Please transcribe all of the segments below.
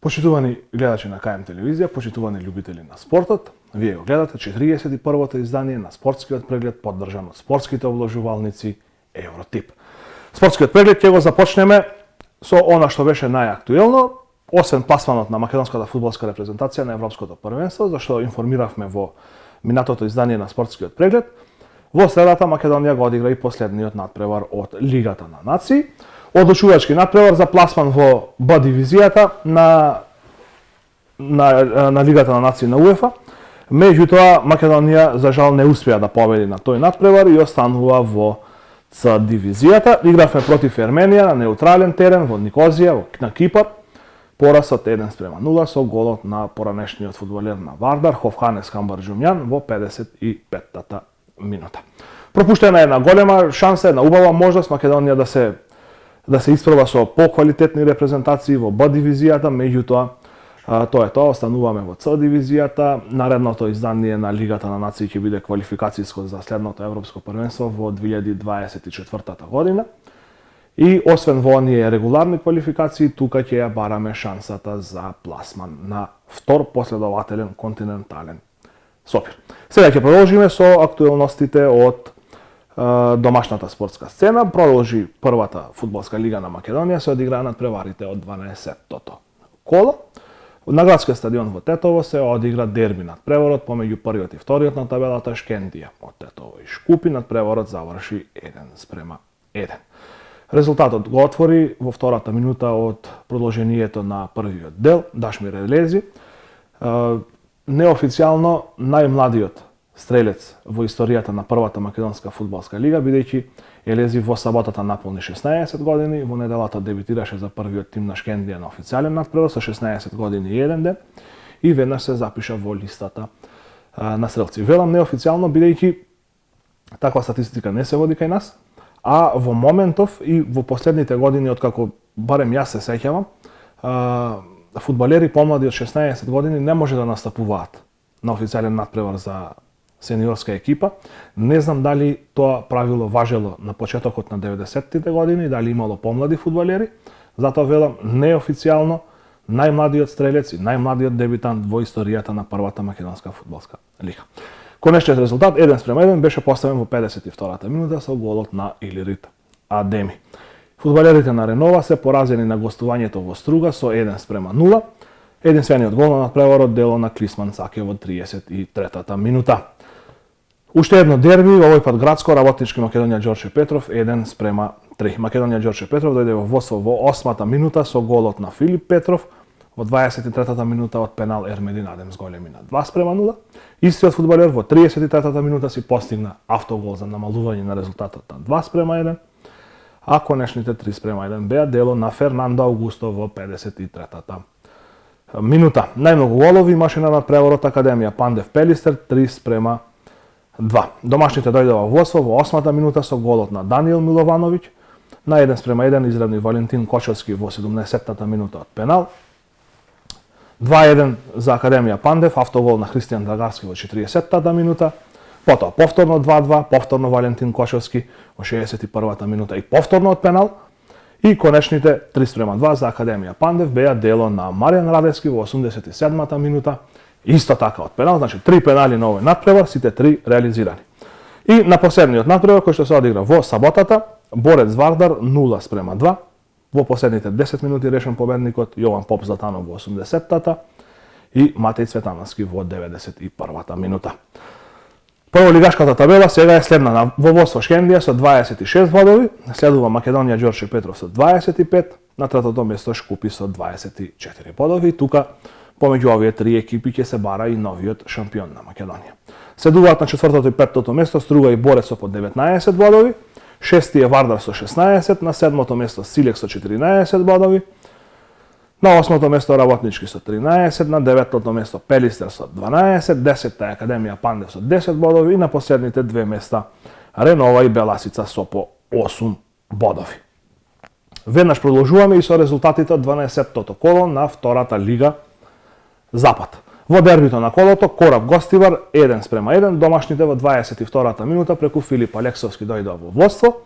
Почитувани гледачи на КМ телевизија, почитувани љубители на спортот, вие го гледате 41-то издание на спортскиот преглед поддржан од спортските обложувалници Евротип. Спортскиот преглед ќе го започнеме со она што беше најактуелно, освен пласманот на македонската фудбалска репрезентација на Европското првенство, за што информиравме во минатото издание на спортскиот преглед. Во средата Македонија го одигра и последниот надпревар од Лигата на нации. Одлучувачки надпревар за пласман во Б дивизијата на Лигата на нации на УЕФА. Меѓутоа Македонија за жал не успеа да победи на тој надпревар и останува во С дивизијата. Игравме против Ерменија на неутрален терен во Никозија на Кипар. Пораз од 1:0 со голот на поранешниот фудбалер на Вардар Ховханес Хамбарџумјан во 55-та минута. Пропуштена една голема шанса, една убава можност Македонија да се испроба со поквалитетни репрезентации во Б дивизијата, меѓутоа тоа е тоа, остануваме во С дивизијата. Наредното издание на Лигата на нации ќе биде квалификацијско за следното европско првенство во 2024 година. И освен во оние регуларни квалификации, тука ќе ја бараме шансата за пласман на втор последователен континентален сопир. Сега ќе продолжиме со актуелностите од домашната спортска сцена. Продолжи првата фудбалска лига на Македонија, се одиграа надпреварите од 12-тото коло. На градскиот стадион во Тетово се одигра дерби надпреварот помеѓу првиот и вториот на табелата Шкендија од Тетово и Шкупи. Надпреварот заврши 1:1. Резултатот го отвори во втората минута од продолжението на првиот дел Дашмир Елези. Неофицијално најмладиот стрелец во историјата на првата македонска фудбалска лига, бидејќи Елези во саботата наполни 16 години, во неделата дебитираше за првиот тим на Шкендија на официјален надпревар со 16 години и 1 ден и веднаш се запиша во листата на стрелци. Велам неофицијално бидејќи таква статистика не се води кај нас, а во моментов и во последните години, откако барем јас се сеќавам, фудбалери помлади од 16 години не може да настапуваат на официјален надпревар за сениорска екипа. Не знам дали тоа правило важело на почетокот на 90-тите години, дали имало помлади фудбалери, затоа велам неофицијално најмладиот стрелец и најмладиот дебитант во историјата на првата македонска фудбалска лига. Конечниот резултат 1:1 беше поставен во 52-та минута со голот на Илирит Адеми. Фудбалерите на Ренова се поразени на гостувањето во Струга со 1:0. Единствениот гол на надпреварот дело на Клисман Саке во 33-та минута. Уште едно дерби, овој пат градско, Работнички Македонија Ѓорче Петров 1:3. Македонија Ѓорче Петров дојде во водство во 8-та минута со голот на Филип Петров, во 23-та минута од пенал Ермедин Адем зголеми на 2:0. Истиот фудбалер во 33-та минута си постигна автогол за намалување на резултатот на 2:1, а конечните 3:1 беа дело на Фернандо Аугусто во 53-та минута. Најмногу голови имаше на надпреварот Академија Пандев Пелистер 3:2. Домашните дојде во водство во 8-та минута со голот на Даниел Миловановиќ, на 1:1 изравни Валентин Кочовски во 70-та минута од пенал. 2:1 за Академија Пандев, автогол на Христијан Драгарски во 40-та минута. Потоа повторно 2:2, повторно Валентин Кочовски во 61-та минута и повторно од пенал. И конечните 3:2 за Академија Пандев беа дело на Маријан Радевски во 87-та минута. Исто така од пенал, значи 3 пенали на овој надпревар, сите 3 реализирани. И на последниот надпревар кој што се одигра во саботата, Борец Вардар 0:2. Во последните 10 минути решен победникот Јован Поп Златанов во 80-та и Матеј Цветановски во 91-та минута. Прво лигашката табела сега е следна: во водство Шкендија со 26 бодови, следува Македонија Ѓорче Петров со 25, на третото место Шкупи со 24 бодови. Тука помеѓу овие три екипи ќе се бара и новиот шампион на Македонија. Следуваат на четвртото и петтото место Струга и Борец со по 19 бодови, шести е Вардар со 16, на седмото место Силек со 14 бодови, на осмото место Работнички со 13, на деветото место Пелистер со 12, 10-та е Академија Пандев со 10 бодови и на последните две места Ренова и Беласица со по 8 бодови. Веднаш продолжуваме и со резултатите од 12-тото коло на втората лига Запад. Во дербито на колото Кораб Гостивар 1:1, домашните во 22-та минута преку Филип Алексовски дојдоа во водство.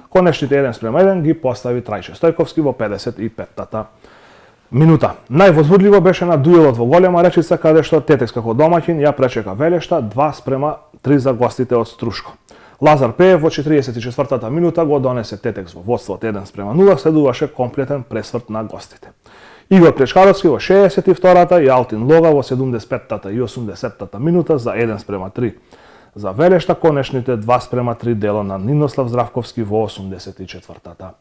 Конечните 1:1 ги постави Трајче Стојковски во 55-та Минута. Највозбудливо беше на дуелот во голема Речица, каде што Тетекс како домаќин ја пречека Велешта 2:3 за гостите од Струшко. Лазар Пеев во 44-та минута го донесе Тетекс во водство од 1:0, следуваше комплетен пресврт на гостите. Игор Плечкаровски во 62-та и Алтин Лога во 75-та и 80-та минута за 1:3 за Велешта, конечните 2:3 дело на Нинослав Здравковски во 84-та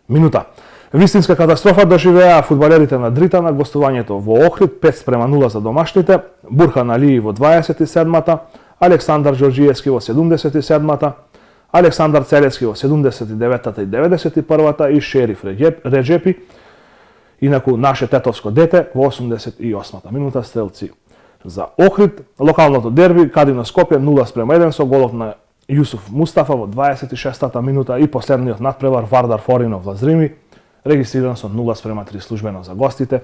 минута. Вистинска катастрофа доживеа фудбалерите на Дрита на гостувањето во Охрид, 5:0 за домашните, Бурхан Алии во 27-та, Александар Ѓорѓиевски во 77-та, Александар Целевски во 79-та и 91-та и Шериф Реджепи, инаку наше тетовско дете, во 88-та минута стрелци за Охрид. Локалното дерби Кадино Скопје 0:1 со голот на Јусуф Мустафа во 26-та минута и последниот надпревар Вардар Форинов Лазрими, регистриран со 0:3 службено за гостите,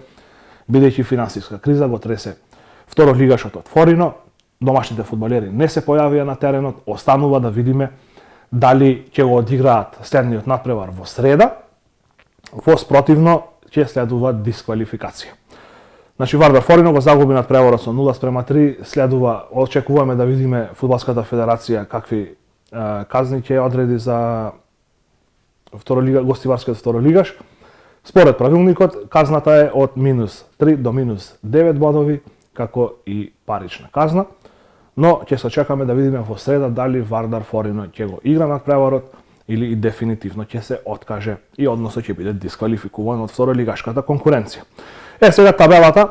бидејќи финансиска криза го тресе второлигашот од Форино. Домашните фудбалери не се појавија на теренот, останува да видиме дали ќе го одиграат следниот надпревар во среда, во спротивно ќе следува дисквалификација. Значи Вардар Форино го загуби надпреварот со 0:3, следува, очекуваме да видиме Фудбалската федерација какви казни ќе одреди за гостиварскиот второлигаш. Според правилникот, казната е од -3 до -9 бодови, како и парична казна, но ќе се очекаме да видиме во среда дали Вардар Форино ќе го игра надпреварот или и дефинитивно ќе се откаже и односно ќе биде дисквалификуван од второлигашката конкуренција. Сега табелата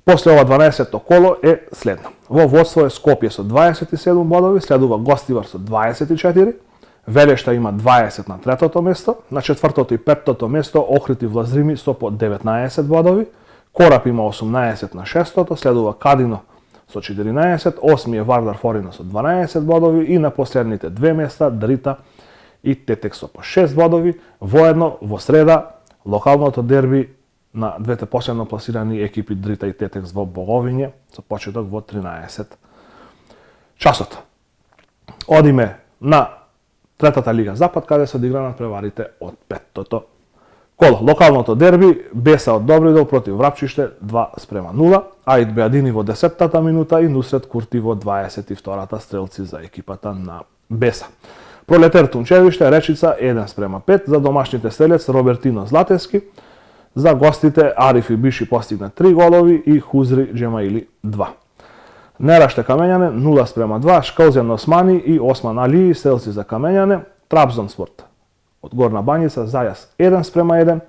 после ова 12-то коло е следна. Во водство е Скопје со 27 бодови, следува Гостивар со 24, Велешта има 20 на третото место, на четвртото и петтото место Охрид и Влазрими со по 19 бодови, Корап има 18 на шестото, следува Кадино со 14, осми е Вардар Форино со 12 бодови и на последните две места Дрита и Тетекс со по 6 бодови. Воедно во среда локалното дерби на двете последно пласирани екипи Дрита и Тетекс во Боговиње со почеток во 13 часот. Одиме на третата лига Запад, каде се одигра надпреварите од петтото коло. Локалното дерби Беса од Добридол против Врапчиште 2:0, Аид Беадини во 10-та минута и Нусрет Курти во 22-та стрелци за екипата на Беса. Пролетер Тунчевиште Речица 1:5 за домашните стрелец Робертино Златевски. За гостите Ариф и Биши постигна 3 голови и Хузри Джемаили 2. Нераште Камењане 0:2, Школзен Османи и Осман Али стрелци за Камењане. Трабзонспорт од Горна Банјица Зајас 1:1.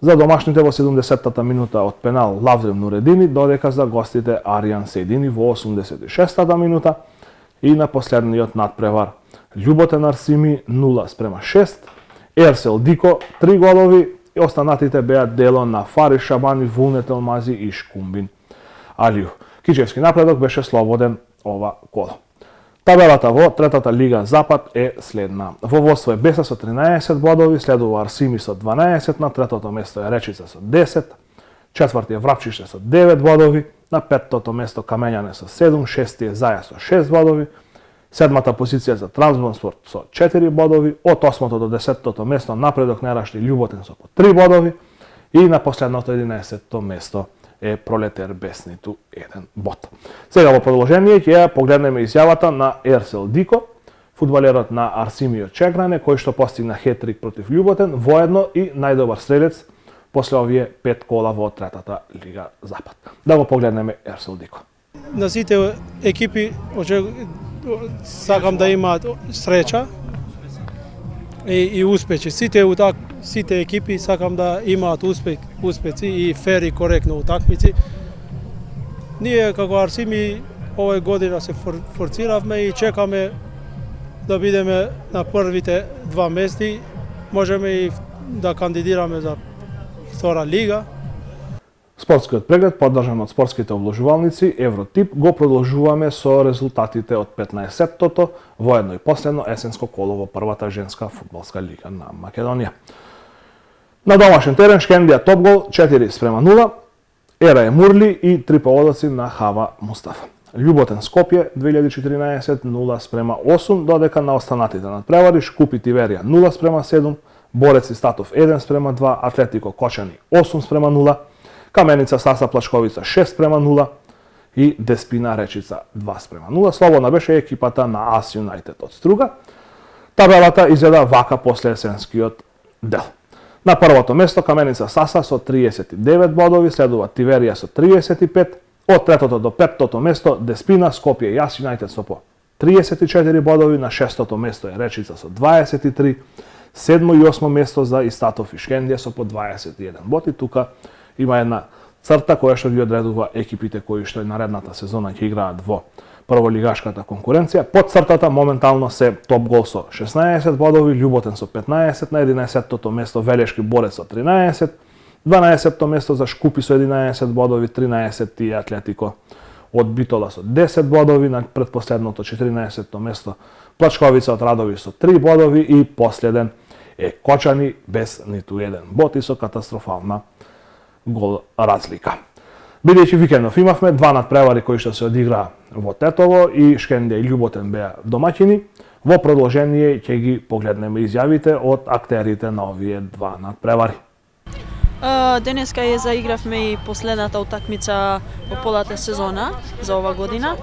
За домашните во 70-та минута од пенал Лаврем Нуредини, додека за гостите Аријан Сейдини во 86-та минута и на последниот надпревар Љуботен Арсими 0:6, Ерсел Дико 3 голови и останатите беа дело на Фариш Шабани, Вулнет Елмази и Шкумбин Алију. Кичевски напредок беше слободен ова коло. Табелата во третата лига Запад е следна. Во водство е Беса со 13 бодови, следува Арсими со 12, на третото место е Речица со 10, четврти е Врапчиште со 9 бодови, на петтото место Камењане со 7, шести е Заја со 6 бодови, седмата позиција за Трабзонспорт со 4 бодови, од 8-то до 10-то место напредок Нераште Љуботен со по 3 бодови и на последното 11-то место е Пролетер без ниту 1 бод. Сега во продолжение ќе погледнеме изјавата на Ерсел Дико, фудбалерот на Арсимио Чегране, кој што постигна хетрик против Љуботен, воедно и најдобар стрелец после овие 5 кола во третата лига Запад. Да го погледнеме Ерсел Дико. На сите екипи сакам да имаат среќа и успеси. Сите екипи сакам да имаат успеси и фер и коректно утакмици. Ние како Арсими овој година се форциравме и чекаме да бидеме на првите два мести. Можеме и да кандидираме за втора лига. Спортскиот преглед, поддржан од спортските обложувалници Евротип, го продолжуваме со резултатите од 15-тото, воедно и последно есенско коло во првата женска фудбалска лига на Македонија. На домашен терен Шкендија Топгол 4:0, Ера Емурли и 3 погодоци на Хава Мустафа. Љуботен Скопје 2014 0:8, додека на останатите надпревари Шкупи Тиверија 0:7, Борец и Статов 1:2, Атлетико Кочани 8:0, Каменица Саса Плачковица 6:0 и Деспина Речица 2:0. Слободна беше екипата на AS United од Струга. Табелата изгледа вака после есенскиот дел. На првото место Каменица Саса со 39 бодови, следува Тиверија со 35, од третото до петтото место Деспина, Скопје и AS United со по 34 бодови, на шестото место е Речица со 23, седмо и осмо место за Истатов и Шкендија со по 21 боти. Тука има една црта која што ги одредува екипите кои што и наредната сезона ќе играат во прволигашката конкуренција. Под цртата моментално се Топ Гол со 16 бодови, Љуботен со 15, на 11-тото место Велешки Борец со 13, 12-то место за Шкупи со 11 бодови, 13 и Атлетико од Битола со 10 бодови, на предпоследното 14-то место Плачковица од Радови со 3 бодови и последен е Кочани без ниту еден бод и со катастрофална гол разлика. Бидејќи викендов имавме два надпревари кои што се одиграа во Тетово и Шкендија и Љуботен беа домаќини, во продолжение ќе ги погледнеме изјавите од актерите на овие два надпревари. Денеска ја заигравме и последната утакмица во полата сезона за ова година.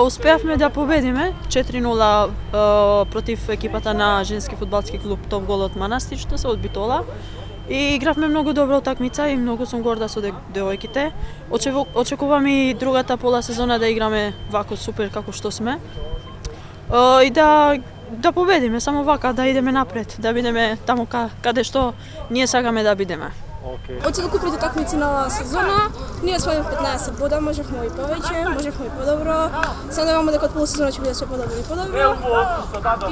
Успеавме да победиме 4:0 против екипата на женски фудбалски клуб Топ Гол од Манастир, што се од Битола. И игравме многу добра утакмица и многу сум горда со девојките. Очекувам и другата пола сезона да играме вако супер како што сме. И да победиме, само вака да идеме напред, да бидеме таму каде што ние сакаме да бидеме. Од целокупните утакмици на оваа сезона, ние освоивме 15 бода, можевме и повеќе, можевме и подобро. Се надеваме дека од полусезона ќе биде се подобро и подобро.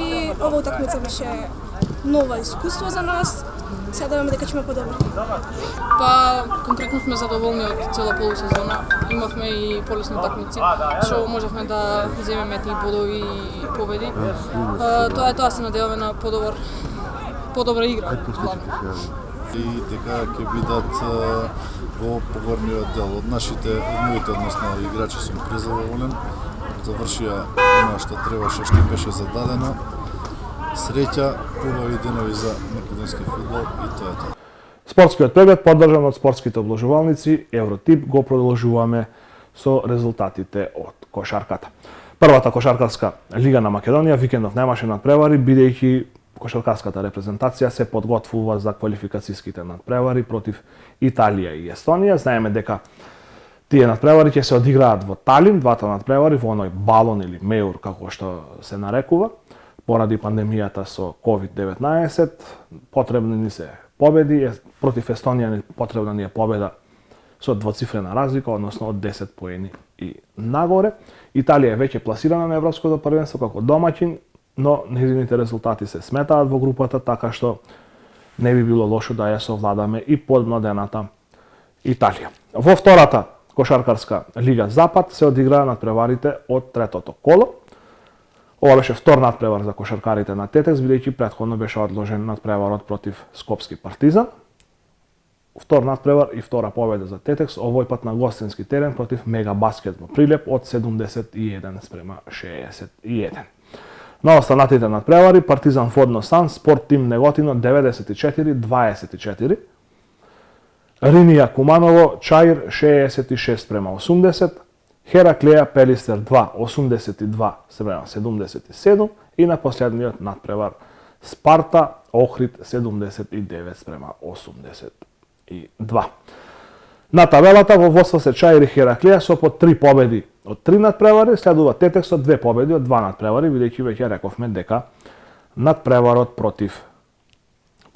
И ова утакмица беше нова искуство за нас. Се надеваме дека ќе има подобро. Па, конкретно сме задоволни од цела полусезона. Имавме и полесни утакмици, што можевме да земеме тие бодови и победи. Тоа се надеваме на подобра игра. И дека ќе бидат во погорниот дел од моите, односно играчи сум презадоволен. Завршија она што требаше, што им беше зададено. Среќа, убави денови за македонски фудбал и тоа е тоа. Спортскиот преглед поддржан од спортските обложувалници Евротип го продолжуваме со резултатите од кошарката. Првата кошаркарска лига на Македонија викендов немаше надпревари, бидејќи кошаркарската репрезентација се подготвува за квалификацијските надпревари против Италија и Естонија. Знаеме дека тие надпревари ќе се одиграат во Талин, двата надпревари во оној балон или меур како што се нарекува. Поради пандемијата со COVID-19 потребни ни се победи, против Естонија потребна ни е победа со двоцифрена разлика, односно од 10 поени и нагоре. Италија е веќе пласирана на Европското првенство како домаќин, но незините резултати се сметаат во групата, така што не би било лошо да ја совладаме и подмладената Италија. Во втората кошаркарска лига Запад се одиграа надпреварите од третото коло. Ова беше втор надпревар за кошаркарите на Тетекс, бидејќи претходно беше одложен надпреварот против Скопски Партизан. Втор надпревар и втора победа за Тетекс, овој пат на гостински терен против Мега Баскет во Прилеп од 71:61. На останатите надпревари Партизан Фодно Сан, Спорт Тим Неготино 94-24, Ринија Куманово Чаир 66:80, Хераклеја Пелистер 2 82:77 и на последниот надпревар Спарта Охрид 79:82. На табелата во водство се Чаир и Хераклеја со по 3 победи од 3 надпревари, следува Тетекс со 2 победи од 2 надпревари, бидејќи веќе рековме дека надпреварот против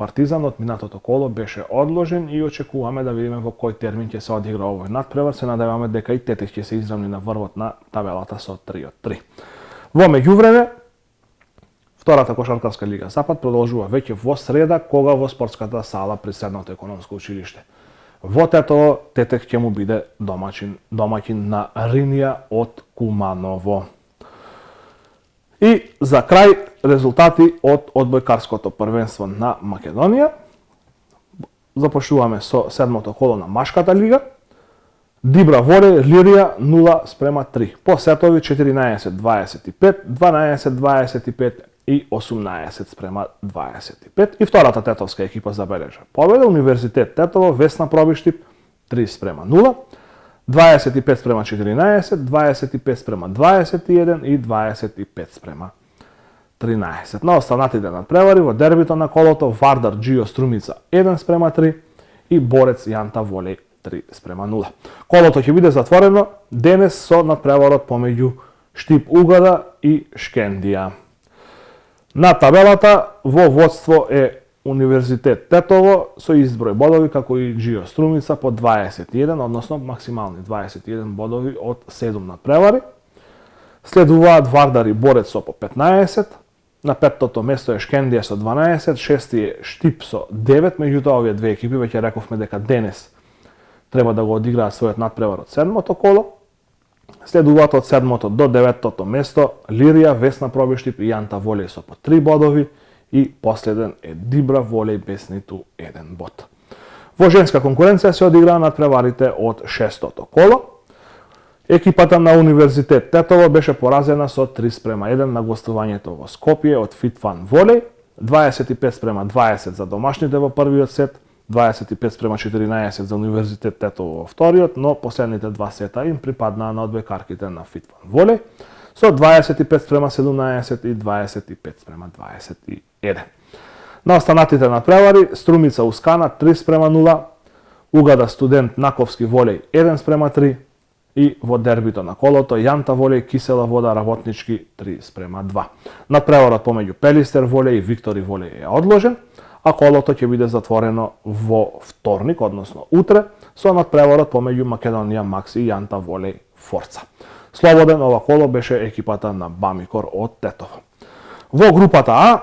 Партизан од минатото коло беше одложен и очекуваме да видиме во кој термин ќе се одигра овој надпревар. Се надеваме дека и Тетекс ќе се изравни на врвот на табелата со 3-3. Во меѓувреме, втората кошаркарска лига Запад продолжува веќе во среда, кога во спортската сала при Средното економско училиште. Во Тетово Тетекс ќе му биде домаќин на Ринија од Куманово. И за крај резултати од одбојкарското првенство на Македонија. Започнуваме со седмото коло на Машката лига. Дибра Воре Лирија 0:3. По сетови 14-25, 12-25 и 18:25. И втората тетовска екипа забележа победа. Универзитет Тетово, Весна Пробиштип 3:0, 25:14, 25:21 и 25:13. На останатите надпревари во дербито на колото Вардар Джио Струмица 1:3 и Борец Јанта Волеј 3:0. Колото ќе биде затворено денес со надпреварот помеѓу Штип Угада и Шкендија. На табелата во водство е Универзитет Тетово со изброј бодови како и Джио Струмица по 21, односно максимални 21 бодови од 7 надпревари. Следуваат Вардар и Борец со по 15, на петтото место е Шкендија со 12, шести е Штип со 9, меѓутоа овие две екипи веќе рековме дека денес треба да го одиграат својот надпревар од седмото коло. Следуваат од 7-то до 9-тото место Лирија, Весна Пробиштип и Јанта Волеј со по 3 бодови и последен е Дибра Волеј без ниту 1 бод. Во женска конкуренција се одиграа надпреварите од 6-тото коло. Екипата на Универзитет Тетово беше поразена со 3:1 на гостувањето во Скопје од Фитфан Волеј, 25:20 за домашните во првиот сет, 25:14 за Универзитет Тетово во вториот, но последните два сета им припаднаа на одбекарките на Фитфан Волеј со 25:17 и 25:21. На останатите надпревари Струмица Ускана 3:0, Угада Студент Наковски Волеј 1:3 и во дербито на колото Јанта Волеј Кисела Вода Работнички 3:2. Надпреварот помеѓу Пелистер Волеј и Виктори Волеј е одложен, а колото ќе биде затворено во вторник, односно утре, со надпреварот помеѓу Македонија Макс и Јанта Волеј Форца. Слободен ова коло беше екипата на Бамикор од Тетово. Во групата А,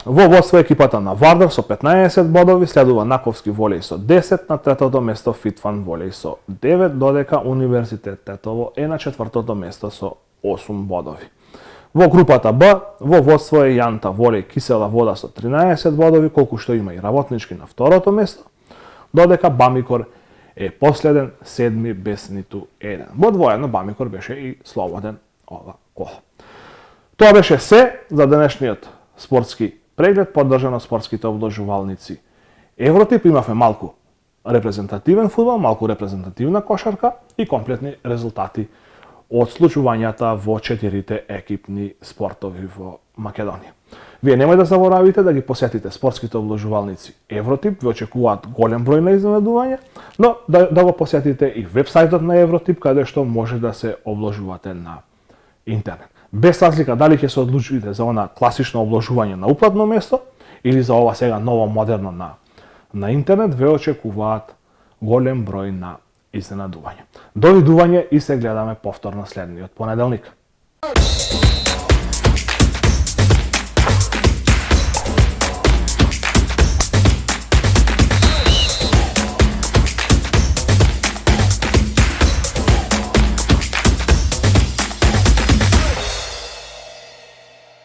во водство екипата на Вардар со 15 бодови, следува Наковски Волеј со 10, на третото место Фитфан Волеј со 9, додека Универзитет Тетово е на четвртото место со 8 бодови. Во групата Б, во водство е Јанта Волеј Кисела Вода со 13 бодови, колку што има и Работнички на второто место, додека Бамикор е последен, седми без ниту 1. Во двоено Бамикор беше и слободен ова коло. Тоа беше се за денешниот спортски преглед, поддржан од спортските обложувалници Евротип. Имавме малку репрезентативен фудбал, малку репрезентативна кошарка и комплетни резултати од случувањата во 4 екипни спортови во Македонија. Вие немај да заборавите да ги посетите спортските обложувалници Евротип, ве очекуваат голем број на изненадувања, но да го посетите и вебсајтот на Евротип, каде што може да се обложувате на интернет. Без разлика дали ќе се одлучите за она класично обложување на уплатно место или за ова сега ново модерно на интернет, ве очекуваат голем број на изненадување. Довидување и се гледаме повторно следниот понеделник.